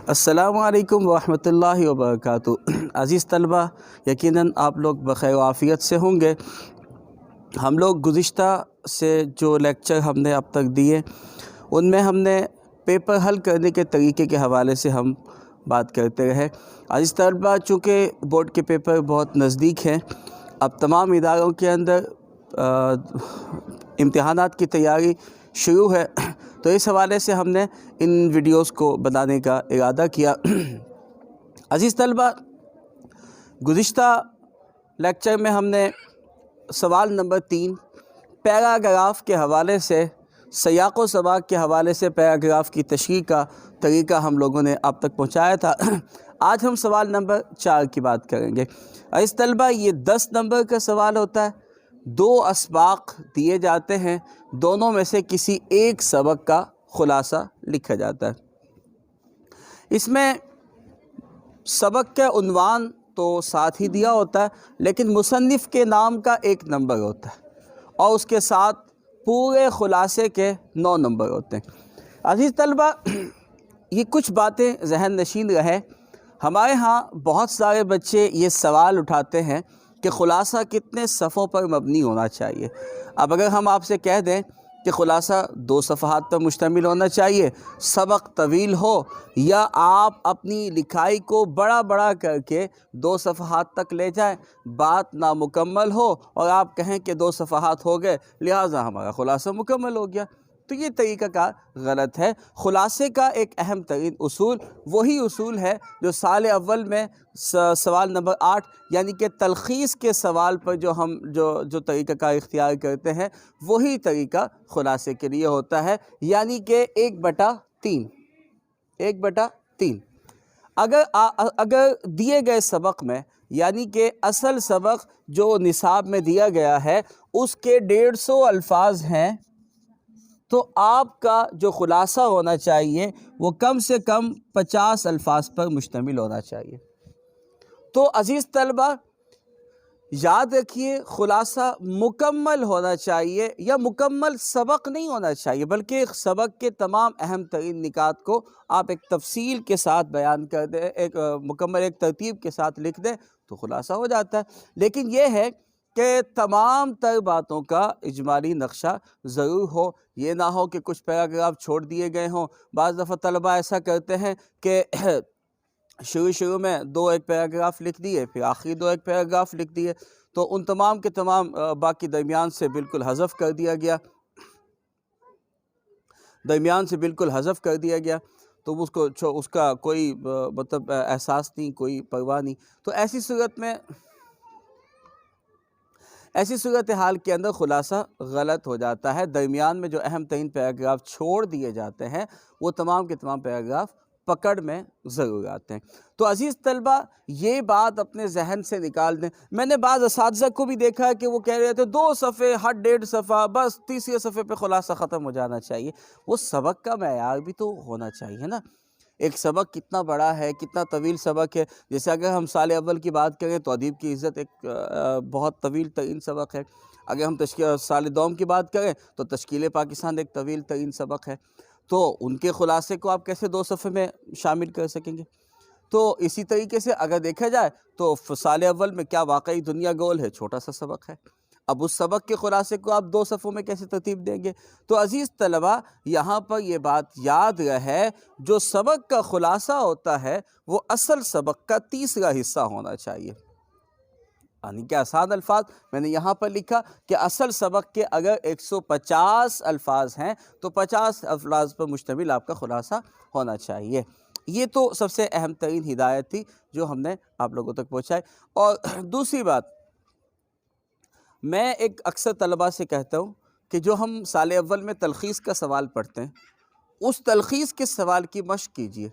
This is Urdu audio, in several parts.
السلام علیکم ورحمۃ اللہ وبرکاتہ۔ عزیز طلبہ، یقیناً آپ لوگ بخیر و عافیت سے ہوں گے۔ ہم لوگ گزشتہ سے جو لیکچر ہم نے اب تک دیے ان میں ہم نے پیپر حل کرنے کے طریقے کے حوالے سے ہم بات کرتے رہے۔ عزیز طلبہ، چونکہ بورڈ کے پیپر بہت نزدیک ہیں، اب تمام اداروں کے اندر امتحانات کی تیاری شروع ہے، تو اس حوالے سے ہم نے ان ویڈیوز کو بنانے کا ارادہ کیا۔ عزیز طلبہ، گزشتہ لیکچر میں ہم نے سوال نمبر 3 پیراگراف کے حوالے سے، سیاق و سباق کے حوالے سے پیراگراف کی تشریح کا طریقہ ہم لوگوں نے اب تک پہنچایا تھا۔ آج ہم سوال نمبر 4 کی بات کریں گے۔ عزیز طلبہ، یہ 10 نمبر کا سوال ہوتا ہے۔ 2 اسباق دیے جاتے ہیں، دونوں میں سے کسی ایک سبق کا خلاصہ لکھا جاتا ہے۔ اس میں سبق کا عنوان تو ساتھ ہی دیا ہوتا ہے، لیکن مصنف کے نام کا 1 نمبر ہوتا ہے اور اس کے ساتھ پورے خلاصے کے 9 نمبر ہوتے ہیں۔ عزیز طلبہ، یہ کچھ باتیں ذہن نشین رہے۔ ہمارے ہاں بہت سارے بچے یہ سوال اٹھاتے ہیں کہ خلاصہ کتنے صفحوں پر مبنی ہونا چاہیے۔ اب اگر ہم آپ سے کہہ دیں کہ خلاصہ 2 صفحات پر مشتمل ہونا چاہیے، سبق طویل ہو، یا آپ اپنی لکھائی کو بڑا کر کے 2 صفحات تک لے جائیں، بات نامکمل ہو اور آپ کہیں کہ 2 صفحات ہو گئے لہٰذا ہمارا خلاصہ مکمل ہو گیا، تو یہ طریقہ کار غلط ہے۔ خلاصے کا ایک اہم ترین اصول وہی اصول ہے جو سال اول میں سوال نمبر 8 یعنی کہ تلخیص کے سوال پر جو طریقہ کار اختیار کرتے ہیں، وہی طریقہ خلاصے کے لیے ہوتا ہے، یعنی کہ 1/3۔ اگر دیے گئے سبق میں، یعنی کہ اصل سبق جو نصاب میں دیا گیا ہے اس کے 150 الفاظ ہیں، تو آپ کا جو خلاصہ ہونا چاہیے وہ کم سے کم 50 الفاظ پر مشتمل ہونا چاہیے۔ تو عزیز طلبہ، یاد رکھیے، خلاصہ مکمل ہونا چاہیے، یا مکمل سبق نہیں ہونا چاہیے، بلکہ سبق کے تمام اہم ترین نکات کو آپ ایک تفصیل کے ساتھ بیان کر دیں، ایک ترتیب کے ساتھ لکھ دیں تو خلاصہ ہو جاتا ہے۔ لیکن یہ ہے کہ تمام تر باتوں کا اجمالی نقشہ ضرور ہو، یہ نہ ہو کہ کچھ پیراگراف چھوڑ دیے گئے ہوں۔ بعض دفعہ طلبہ ایسا کرتے ہیں کہ شروع میں 2 پیراگراف لکھ دیے، پھر آخری 2 پیراگراف لکھ دیے، تو ان تمام کے تمام باقی درمیان سے بالکل حذف کر دیا گیا، تو اس کا کوئی مطلب احساس نہیں، کوئی پرواہ نہیں۔ تو ایسی صورتحال کے اندر خلاصہ غلط ہو جاتا ہے۔ درمیان میں جو اہم ترین پیراگراف چھوڑ دیے جاتے ہیں وہ تمام کے تمام پیراگراف پکڑ میں ضرور آتے ہیں۔ تو عزیز طلبہ، یہ بات اپنے ذہن سے نکال دیں۔ میں نے بعض اساتذہ کو بھی دیکھا ہے کہ وہ کہہ رہے تھے 2 صفحے، ہر 1.5 صفحہ، بس تیسرے صفحے پہ خلاصہ ختم ہو جانا چاہیے۔ وہ سبق کا معیار بھی تو ہونا چاہیے نا۔ ایک سبق کتنا بڑا ہے، کتنا طویل سبق ہے۔ جیسے اگر ہم سال اول کی بات کریں تو ادیب کی عزت ایک بہت طویل ترین سبق ہے۔ اگر ہم سال دوم کی بات کریں تو تشکیل پاکستان ایک طویل ترین سبق ہے۔ تو ان کے خلاصے کو آپ کیسے 2 صفحے میں شامل کر سکیں گے؟ تو اسی طریقے سے اگر دیکھا جائے تو سال اول میں کیا واقعی دنیا گول ہے، چھوٹا سا سبق ہے۔ اب اس سبق کے خلاصے کو آپ 2 صفحوں میں کیسے ترتیب دیں گے؟ تو عزیز طلبہ، یہاں پر یہ بات یاد رہے، جو سبق کا خلاصہ ہوتا ہے وہ اصل سبق کا تیسرا حصہ ہونا چاہیے۔ یعنی کہ آسان الفاظ میں نے یہاں پر لکھا کہ اصل سبق کے اگر 150 الفاظ ہیں تو 50 الفاظ پر مشتمل آپ کا خلاصہ ہونا چاہیے۔ یہ تو سب سے اہم ترین ہدایت تھی جو ہم نے آپ لوگوں تک پہنچائی۔ اور دوسری بات، میں اکثر طلباء سے کہتا ہوں کہ جو ہم سال اول میں تلخیص کا سوال پڑھتے ہیں، اس تلخیص کے سوال کی مشق کیجئے۔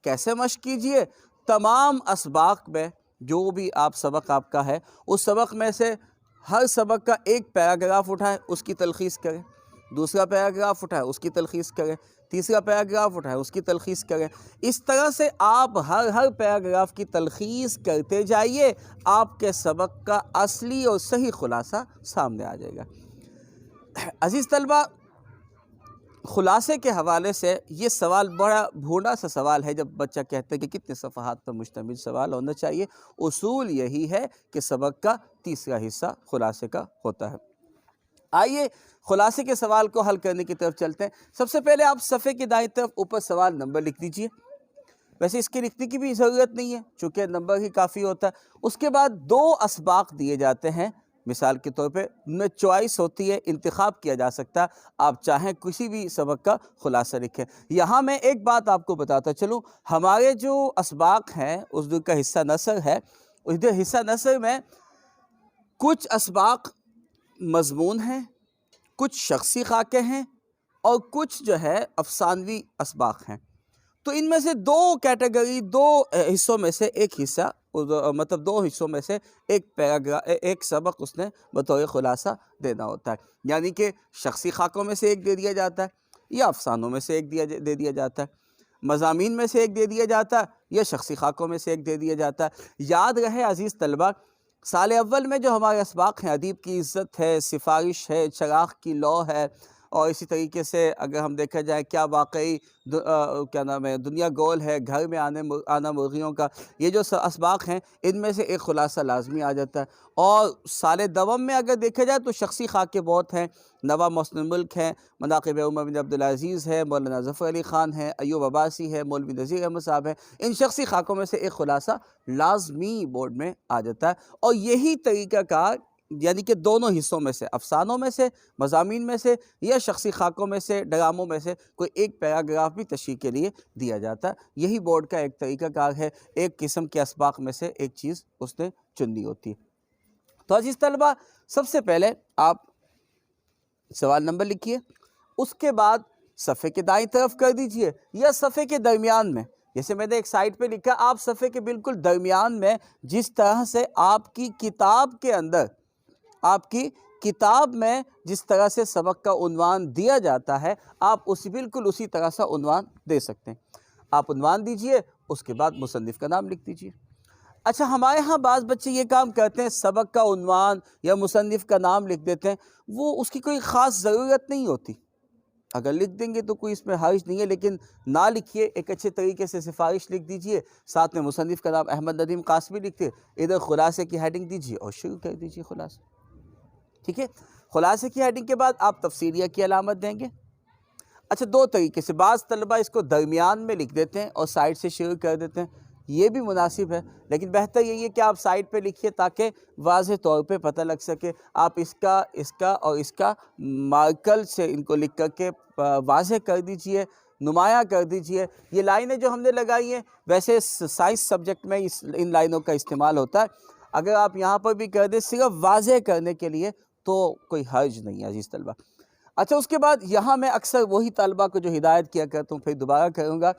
کیسے مشق کیجئے؟ تمام اسباق میں جو بھی سبق آپ کا ہے، اس سبق میں سے ہر سبق کا 1 پیراگراف اٹھائیں، اس کی تلخیص کریں، دوسرا پیراگراف اٹھائیں، اس کی تلخیص کریں، تیسرا پیراگراف اٹھائیں، اس کی تلخیص کریں۔ اس طرح سے آپ ہر پیراگراف کی تلخیص کرتے جائیے، آپ کے سبق کا اصلی اور صحیح خلاصہ سامنے آ جائے گا۔ عزیز طلبہ، خلاصے کے حوالے سے یہ سوال بڑا بھونڈا سا سوال ہے جب بچہ کہتا ہے کہ کتنے صفحات پر مشتمل سوال ہونا چاہیے۔ اصول یہی ہے کہ سبق کا تیسرا حصہ خلاصے کا ہوتا ہے۔ آئیے خلاصے کے سوال کو حل کرنے کی طرف چلتے ہیں۔ سب سے پہلے آپ صفحے کی دائیں طرف اوپر سوال نمبر لکھ دیجئے۔ ویسے اس کے لکھنے کی بھی ضرورت نہیں ہے چونکہ نمبر ہی کافی ہوتا ہے۔ اس کے بعد 2 اسباق دیے جاتے ہیں، مثال کے طور پہ ان میں چوائس ہوتی ہے، انتخاب کیا جا سکتا ہے، آپ چاہیں کسی بھی سبق کا خلاصہ لکھیں۔ یہاں میں ایک بات آپ کو بتاتا چلوں، ہمارے جو اسباق ہیں اردو کا حصہ نثر ہے، اس حصہ نثر میں کچھ اسباق مضمون ہیں، کچھ شخصی خاکے ہیں اور کچھ جو ہے افسانوی اسباق ہیں۔ تو ان میں سے 2 کیٹیگری، 2 حصوں میں سے ایک حصہ، مطلب 2 حصوں میں سے ایک سبق اس نے بطور خلاصہ دینا ہوتا ہے، یعنی کہ شخصی خاکوں میں سے ایک دے دیا جاتا ہے یا افسانوں میں سے ایک دے دیا جاتا ہے، مضامین میں سے ایک دے دیا جاتا ہے یا شخصی خاکوں میں سے ایک دے دیا جاتا ہے۔ یاد رہے عزیز طلبہ، سال اول میں جو ہمارے اسباق ہیں، ادیب کی عزت ہے، سفارش ہے، چراغ کی لو ہے، اور اسی طریقے سے اگر ہم دیکھا جائے کیا واقعی کیا نام ہے دنیا گول ہے، گھر میں آنا مرغیوں کا، یہ جو اسباق ہیں ان میں سے ایک خلاصہ لازمی آ جاتا ہے۔ اور سال دوم میں اگر دیکھا جائے تو شخصی خاکے بہت ہیں، نواب محسن الملک ہیں، مناقب عمر بن عبدالعزیز ہے، مولانا ظفر علی خان ہے، ایوب عباسی ہے، مولوی نذیر احمد صاحب ہے، ان شخصی خاکوں میں سے ایک خلاصہ لازمی بورڈ میں آ جاتا ہے۔ اور یہی طریقہ کار یعنی کہ دونوں حصوں میں سے، افسانوں میں سے، مضامین میں سے یا شخصی خاکوں میں سے، ڈراموں میں سے کوئی ایک پیراگراف بھی تشریح کے لیے دیا جاتا ہے۔ یہی بورڈ کا ایک طریقہ کار ہے، ایک قسم کے اسباق میں سے ایک چیز اس نے چننی ہوتی ہے۔ تو عزیز طلبہ، سب سے پہلے آپ سوال نمبر لکھیے، اس کے بعد صفحے کے دائیں طرف کر دیجئے یا صفحے کے درمیان میں، جیسے میں نے ایک سائٹ پہ لکھا، آپ صفحے کے بالکل درمیان میں جس طرح سے آپ کی کتاب کے اندر، آپ کی کتاب میں جس طرح سے سبق کا عنوان دیا جاتا ہے، آپ بالکل اسی طرح سے عنوان دے سکتے ہیں۔ آپ عنوان دیجئے، اس کے بعد مصنف کا نام لکھ دیجئے۔ اچھا، ہمارے ہاں بعض بچے یہ کام کرتے ہیں، سبق کا عنوان یا مصنف کا نام لکھ دیتے ہیں، وہ اس کی کوئی خاص ضرورت نہیں ہوتی، اگر لکھ دیں گے تو کوئی اس میں حرج نہیں ہے، لیکن نہ لکھیے، ایک اچھے طریقے سے سفارش لکھ دیجئے، ساتھ میں مصنف کا نام احمد ندیم قاسمی لکھتے، ادھر خلاصے کی ہیڈنگ دیجئے اور شروع کر دیجئے خلاصہ۔ ٹھیک ہے، خلاصے کی ہیڈنگ کے بعد آپ تفسیریہ کی علامت دیں گے۔ اچھا، 2 طریقے سے، بعض طلبہ اس کو درمیان میں لکھ دیتے ہیں اور سائڈ سے شروع کر دیتے ہیں، یہ بھی مناسب ہے، لیکن بہتر یہی ہے کہ آپ سائڈ پہ لکھیے تاکہ واضح طور پہ پتہ لگ سکے۔ آپ اس کا اور اس کا مارکر سے ان کو لکھ کر کے واضح کر دیجئے، نمایاں کر دیجئے۔ یہ لائنیں جو ہم نے لگائی ہیں، ویسے سائنس سبجیکٹ میں ان لائنوں کا استعمال ہوتا ہے، اگر آپ یہاں پر بھی کر دیں صرف واضح کرنے کے لیے تو کوئی حرج نہیں ہے عزیز طلبہ۔ اچھا، اس کے بعد یہاں میں اکثر وہی طالبہ کو جو ہدایت کیا کرتا ہوں، پھر دوبارہ کروں گا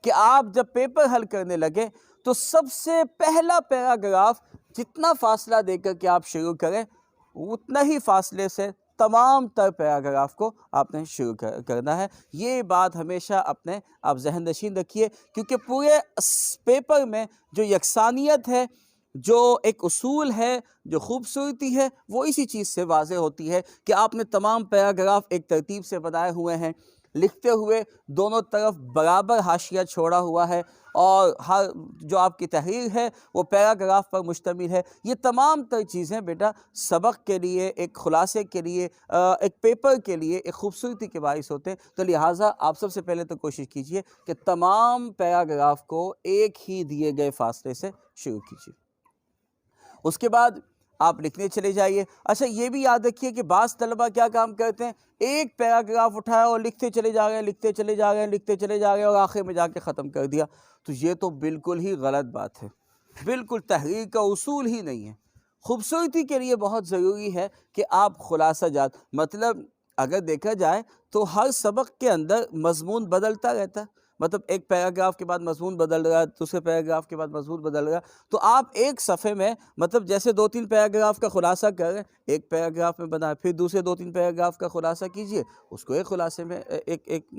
کہ آپ جب پیپر حل کرنے لگے تو سب سے پہلا پیراگراف جتنا فاصلہ دے کر کے آپ شروع کریں، اتنا ہی فاصلے سے تمام تر پیراگراف کو آپ نے شروع کرنا ہے۔ یہ بات ہمیشہ آپ ذہن نشین رکھیے، کیونکہ پورے پیپر میں جو یکسانیت ہے، جو ایک اصول ہے، جو خوبصورتی ہے، وہ اسی چیز سے واضح ہوتی ہے کہ آپ نے تمام پیراگراف ایک ترتیب سے بنائے ہوئے ہیں، لکھتے ہوئے دونوں طرف برابر حاشیہ چھوڑا ہوا ہے، اور ہر جو آپ کی تحریر ہے وہ پیراگراف پر مشتمل ہے۔ یہ تمام تر چیزیں بیٹا سبق کے لیے، ایک خلاصے کے لیے، ایک پیپر کے لیے ایک خوبصورتی کے باعث ہوتے ہیں، تو لہٰذا آپ سب سے پہلے تو کوشش کیجئے کہ تمام پیراگراف کو ایک ہی دیے گئے فاصلے سے شروع کیجئے۔ اس کے بعد آپ لکھنے چلے جائیے۔ اچھا، یہ بھی یاد رکھیے کہ بعض طلبہ کیا کام کرتے ہیں، ایک پیراگراف اٹھایا اور لکھتے چلے جا رہے ہیں اور آخر میں جا کے ختم کر دیا، تو یہ تو بالکل ہی غلط بات ہے، بالکل تحریر کا اصول ہی نہیں ہے۔ خوبصورتی کے لیے بہت ضروری ہے کہ آپ خلاصہ جات، مطلب اگر دیکھا جائے تو ہر سبق کے اندر مضمون بدلتا رہتا ہے، مطلب ایک پیراگراف کے بعد مضمون بدل رہا ہے، دوسرے پیراگراف کے بعد مضمون بدل رہا ہے، تو آپ ایک صفحے میں مطلب جیسے 2-3 پیراگراف کا خلاصہ کر رہے ہیں، ایک پیراگراف میں بنائیں، پھر دوسرے 2-3 پیراگراف کا خلاصہ کیجئے، اس کو ایک خلاصے میں ایک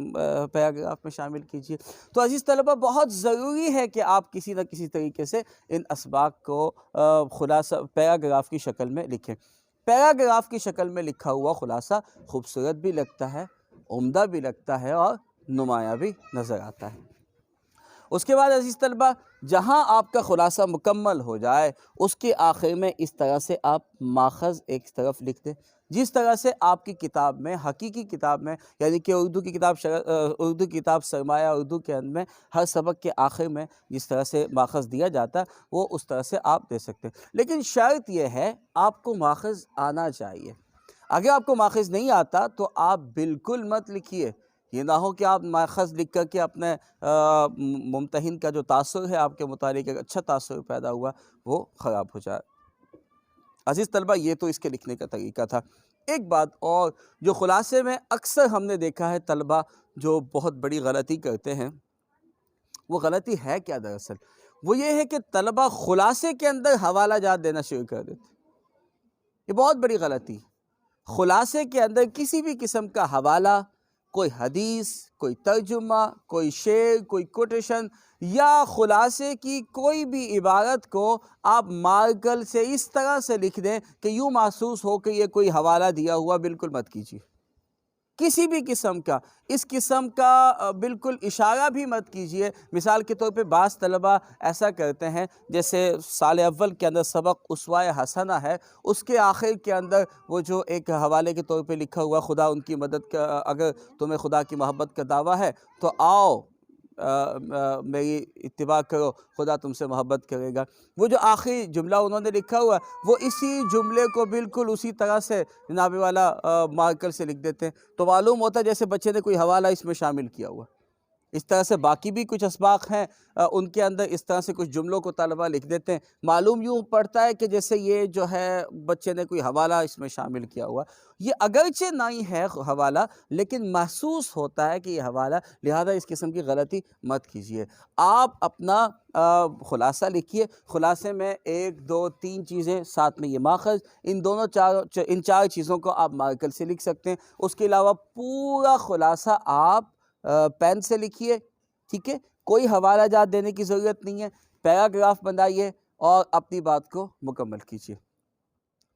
پیراگراف میں شامل کیجئے۔ تو عزیز طلبہ، بہت ضروری ہے کہ آپ کسی نہ کسی طریقے سے ان اسباق کو خلاصہ پیراگراف کی شکل میں لکھیں۔ پیراگراف کی شکل میں لکھا ہوا خلاصہ خوبصورت بھی لگتا ہے، عمدہ بھی لگتا ہے اور نمایاں بھی نظر آتا ہے۔ اس کے بعد عزیز طلبہ، جہاں آپ کا خلاصہ مکمل ہو جائے اس کے آخر میں اس طرح سے آپ ماخذ ایک طرف لکھ دیں، جس طرح سے آپ کی کتاب میں، حقیقی کتاب میں، یعنی کہ اردو کتاب سرمایہ اردو کے اندر میں ہر سبق کے آخر میں جس طرح سے ماخذ دیا جاتا ہے وہ اس طرح سے آپ دے سکتے ہیں۔ لیکن شرط یہ ہے آپ کو ماخذ آنا چاہیے۔ اگر آپ کو ماخذ نہیں آتا تو آپ بالکل مت لکھیے، یہ نہ ہو کہ آپ ماخذ لکھ کر کے اپنے ممتحن کا جو تاثر ہے آپ کے متعلق ایک اچھا تاثر پیدا ہوا وہ خراب ہو جائے۔ عزیز طلبہ، یہ تو اس کے لکھنے کا طریقہ تھا۔ ایک بات اور جو خلاصے میں اکثر ہم نے دیکھا ہے طلبہ جو بہت بڑی غلطی کرتے ہیں، وہ غلطی ہے کیا دراصل؟ وہ یہ ہے کہ طلبہ خلاصے کے اندر حوالہ جات دینا شروع کر دیتے۔ یہ بہت بڑی غلطی۔ خلاصے کے اندر کسی بھی قسم کا حوالہ، کوئی حدیث، کوئی ترجمہ، کوئی شعر، کوئی کوٹیشن یا خلاصے کی کوئی بھی عبارت کو آپ مارکر سے اس طرح سے لکھ دیں کہ یوں محسوس ہو کہ یہ کوئی حوالہ دیا ہوا، بالکل مت کیجیے۔ کسی بھی قسم کا، اس قسم کا بالکل اشارہ بھی مت کیجیے۔ مثال کے طور پہ بعض طلبہ ایسا کرتے ہیں، جیسے سال اول کے اندر سبق اسوہ حسنہ ہے، اس کے آخر کے اندر وہ جو ایک حوالے کے طور پہ لکھا ہوا خدا ان کی مدد کا، اگر تمہیں خدا کی محبت کا دعویٰ ہے تو آؤ میری اتباع کرو، خدا تم سے محبت کرے گا۔ وہ جو آخری جملہ انہوں نے لکھا ہوا ہے وہ اسی جملے کو بالکل اسی طرح سے جناب والا مارکر سے لکھ دیتے ہیں، تو معلوم ہوتا ہے جیسے بچے نے کوئی حوالہ اس میں شامل کیا ہوا۔ اس طرح سے باقی بھی کچھ اسباق ہیں، ان کے اندر اس طرح سے کچھ جملوں کو طلبہ لکھ دیتے ہیں، معلوم یوں پڑتا ہے کہ جیسے یہ جو ہے بچے نے کوئی حوالہ اس میں شامل کیا ہوا۔ یہ اگرچہ نہیں ہے حوالہ، لیکن محسوس ہوتا ہے کہ یہ حوالہ، لہذا اس قسم کی غلطی مت کیجیے۔ آپ اپنا خلاصہ لکھیے، خلاصے میں 1 2 3 چیزیں، ساتھ میں یہ ماخذ، ان 4 چیزوں کو آپ مارکر سے لکھ سکتے ہیں۔ اس کے علاوہ پورا خلاصہ آپ پین سے لکھیے، ٹھیک ہے؟ کوئی حوالہ جات دینے کی ضرورت نہیں ہے، پیراگراف بنائیے اور اپنی بات کو مکمل کیجیے،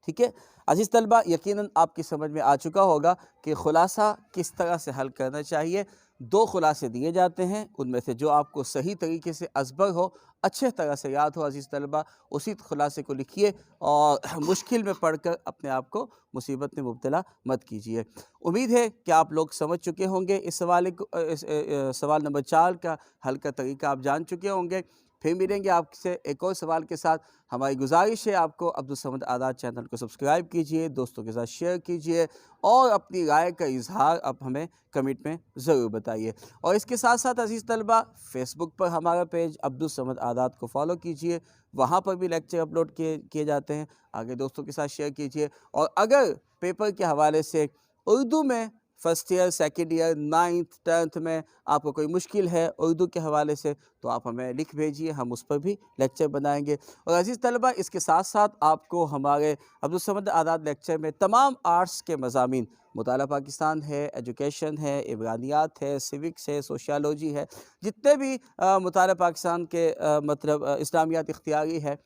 ٹھیک ہے؟ عزیز طلبہ، یقیناً آپ کی سمجھ میں آ چکا ہوگا کہ خلاصہ کس طرح سے حل کرنا چاہیے۔ 2 خلاصے دیے جاتے ہیں، ان میں سے جو آپ کو صحیح طریقے سے ازبر ہو، اچھے طرح سے یاد ہو، عزیز طلبہ اسی خلاصے کو لکھیے اور مشکل میں پڑھ کر اپنے آپ کو مصیبت میں مبتلا مت کیجیے۔ امید ہے کہ آپ لوگ سمجھ چکے ہوں گے اس سوال نمبر 4 کا حل کا طریقہ آپ جان چکے ہوں گے۔ پھر ملیں گے آپ سے ایک اور سوال کے ساتھ۔ ہماری گزارش ہے آپ کو عبدالصمد آداد چینل کو سبسکرائب کیجئے، دوستوں کے ساتھ شیئر کیجئے اور اپنی رائے کا اظہار اب ہمیں کمنٹ میں ضرور بتائیے۔ اور اس کے ساتھ ساتھ عزیز طلبہ، فیس بک پر ہمارا پیج عبدالصمد آداد کو فالو کیجئے، وہاں پر بھی لیکچر اپلوڈ کیے جاتے ہیں، آگے دوستوں کے ساتھ شیئر کیجئے۔ اور اگر پیپر کے حوالے سے اردو میں first year, second year, 9th 10th میں آپ کو کوئی مشکل ہے اردو کے حوالے سے تو آپ ہمیں لکھ بھیجیے، ہم اس پر بھی لیکچر بنائیں گے۔ اور عزیز طلبہ، اس کے ساتھ ساتھ آپ کو ہمارے عبدالصمد آداد لیکچر میں تمام آرٹس کے مضامین، مطالعہ پاکستان ہے، ایجوکیشن ہے، عبرانیات ہے، سیوکس ہے، سوشیالوجی ہے، جتنے بھی مطالعہ پاکستان کے مطلب اسلامیات اختیاری ہے،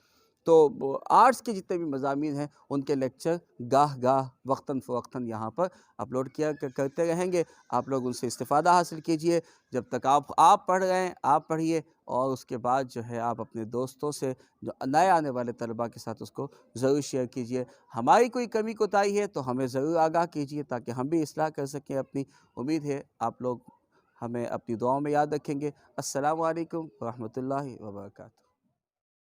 تو آرٹس کے جتنے بھی مضامین ہیں ان کے لیکچر گاہ وقتاً فوقتاً یہاں پر اپلوڈ کرتے رہیں گے۔ آپ لوگ ان سے استفادہ حاصل کیجئے۔ جب تک آپ پڑھ رہے ہیں آپ پڑھیے، اور اس کے بعد جو ہے آپ اپنے دوستوں سے، جو نئے آنے والے طلباء کے ساتھ اس کو ضرور شیئر کیجئے۔ ہماری کوئی کمی کوتاہی ہے تو ہمیں ضرور آگاہ کیجئے تاکہ ہم بھی اصلاح کر سکیں اپنی۔ امید ہے آپ لوگ ہمیں اپنی دعاؤں میں یاد رکھیں گے۔ السلام علیکم ورحمۃ اللہ وبرکاتہ۔